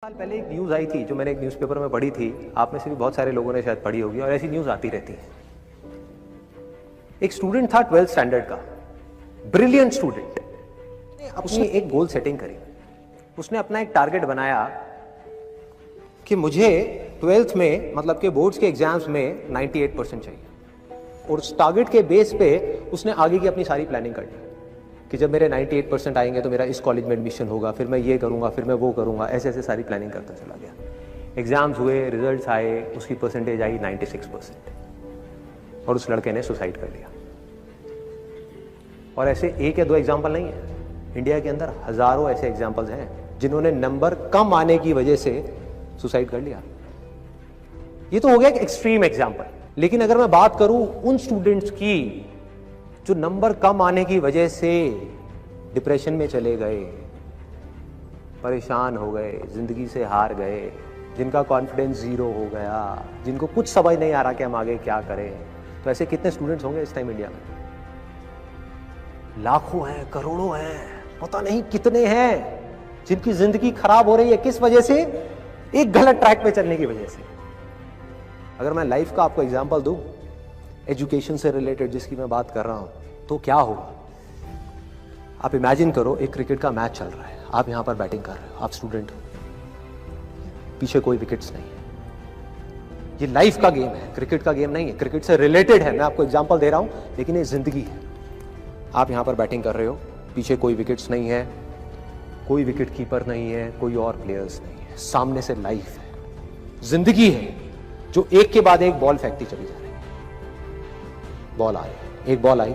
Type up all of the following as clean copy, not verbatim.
साल पहले एक न्यूज़ आई थी जो मैंने एक न्यूज़पेपर में पढ़ी थी, आप में से भी बहुत सारे लोगों ने शायद पढ़ी होगी और ऐसी न्यूज़ आती रहती है। एक स्टूडेंट था 12th स्टैंडर्ड का, ब्रिलियंट स्टूडेंट। उसने एक गोल सेटिंग करी, उसने अपना एक टारगेट बनाया कि मुझे 12th में मतलब के बोर्ड्स के एग्जाम्स में 98% चाहिए, और उस टारगेट के बेस पे उसने आगे की अपनी सारी प्लानिंग कर ली कि जब मेरे 98% आएंगे तो मेरा इस कॉलेज में एडमिशन होगा, फिर मैं ये करूँगा, फिर मैं वो करूँगा, ऐसे ऐसे सारी प्लानिंग करता चला गया। एग्ज़ाम्स हुए, रिजल्ट्स आए, उसकी परसेंटेज आई 96% और उस लड़के ने सुसाइड कर लिया। और ऐसे एक या दो एग्जाम्पल नहीं है, इंडिया के अंदर हज़ारों ऐसे एग्जाम्पल्स हैं जिन्होंने नंबर कम आने की वजह से सुसाइड कर लिया। ये तो हो गया एक एक्सट्रीम एग्जाम्पल, लेकिन अगर मैं बात करूं उन स्टूडेंट्स की जो नंबर कम आने की वजह से डिप्रेशन में चले गए, परेशान हो गए, जिंदगी से हार गए, जिनका कॉन्फिडेंस जीरो हो गया, जिनको कुछ समझ नहीं आ रहा कि हम आगे क्या करें, तो ऐसे कितने स्टूडेंट्स होंगे इस टाइम इंडिया में? लाखों हैं, करोड़ों हैं, पता नहीं कितने हैं जिनकी जिंदगी खराब हो रही है। किस वजह से? एक गलत ट्रैक पे चलने की वजह से। अगर मैं लाइफ का आपको एग्जांपल दूं, एजुकेशन से रिलेटेड जिसकी मैं बात कर रहा हूं, तो क्या होगा? आप इमेजिन करो, एक क्रिकेट का मैच चल रहा है, आप यहां पर बैटिंग कर रहे हो, आप स्टूडेंट हो, पीछे कोई विकेट्स नहीं है। ये लाइफ का गेम है, क्रिकेट का गेम नहीं है, क्रिकेट से रिलेटेड है, मैं आपको एग्जांपल दे रहा हूं, लेकिन ये जिंदगी है। आप यहां पर बैटिंग कर रहे हो, पीछे कोई विकेट्स नहीं है, कोई विकेट कीपर नहीं है, कोई और प्लेयर्स नहीं है, सामने से लाइफ है, जिंदगी है, जो एक के बाद एक बॉल फेंकती चली जा रही है। बॉल आ रही, एक बॉल आई,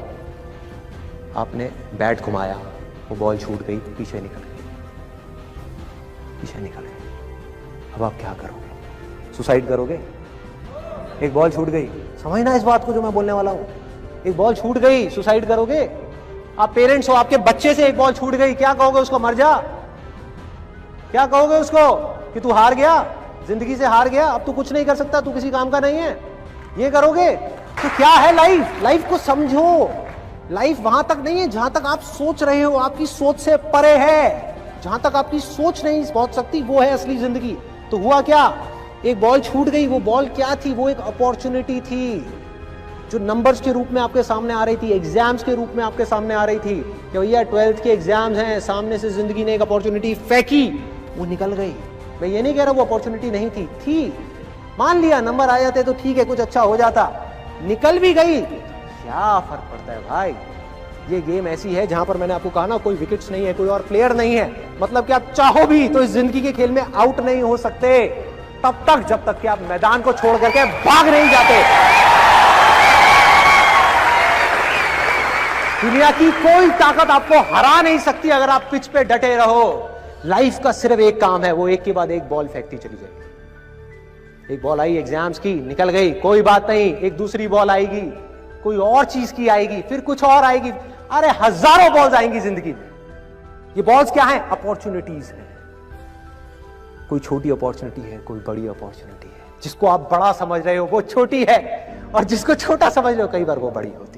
आपने बैट घुमाया, वो बॉल छूट गई, पीछे निकल गई, पीछे निकल गई। अब आप क्या करोगे? सुसाइड करोगे? एक बॉल छूट गई, समझना इस बात को जो मैं बोलने वाला हूं, एक बॉल छूट गई, सुसाइड करोगे? आप पेरेंट्स हो, आपके बच्चे से एक बॉल छूट गई, क्या कहोगे उसको? मर जा? क्या कहोगे उसको कि तू हार गया, जिंदगी से हार गया, अब तू कुछ नहीं कर सकता, तू किसी काम का नहीं है? ये करोगे? तो क्या है लाइफ? लाइफ को समझो। लाइफ वहां तक नहीं है जहां तक आप सोच रहे हो, आपकी सोच से परे है। जहां तक आपकी सोच नहीं पहुंच सकती, वो है असली जिंदगी। तो हुआ क्या? एक बॉल छूट गई। वो बॉल क्या थी? वो एक अपॉर्चुनिटी थी जो नंबर्स के रूप में आपके सामने आ रही थी, एग्जाम्स के रूप में आपके सामने आ रही थी कि भैया 12th के एग्जाम्स हैं, सामने से जिंदगी ने एक अपॉर्चुनिटी फेंकी, वो निकल गई। मैं ये नहीं कह रहा वो अपॉर्चुनिटी नहीं थी, मान लिया नंबर आ जाते तो ठीक है, कुछ अच्छा हो जाता, निकल भी गई, क्या फर्क पड़ता है भाई? ये गेम ऐसी है जहां पर मैंने आपको कहा ना, कोई विकेट्स नहीं है, कोई और प्लेयर नहीं है, मतलब कि आप चाहो भी तो इस जिंदगी के खेल में आउट नहीं हो सकते तब तक जब तक कि आप मैदान को छोड़ करके भाग नहीं जाते। दुनिया की कोई ताकत आपको हरा नहीं सकती अगर आप पिच पे डटे रहो। लाइफ का सिर्फ एक काम है, वो एक के बाद एक बॉल फेंकती चली जाएगी। एक बॉल आई एग्जाम्स की, निकल गई, कोई बात नहीं, एक दूसरी बॉल आएगी, कोई और चीज की आएगी, फिर कुछ और आएगी, अरे हजारों बॉल्स आएंगी जिंदगी में। ये बॉल्स क्या है? अपॉर्चुनिटीज है। कोई छोटी अपॉर्चुनिटी है, कोई बड़ी अपॉर्चुनिटी है। जिसको आप बड़ा समझ रहे हो वो छोटी है, और जिसको छोटा समझ रहे हो कई बार वो बड़ी होती है।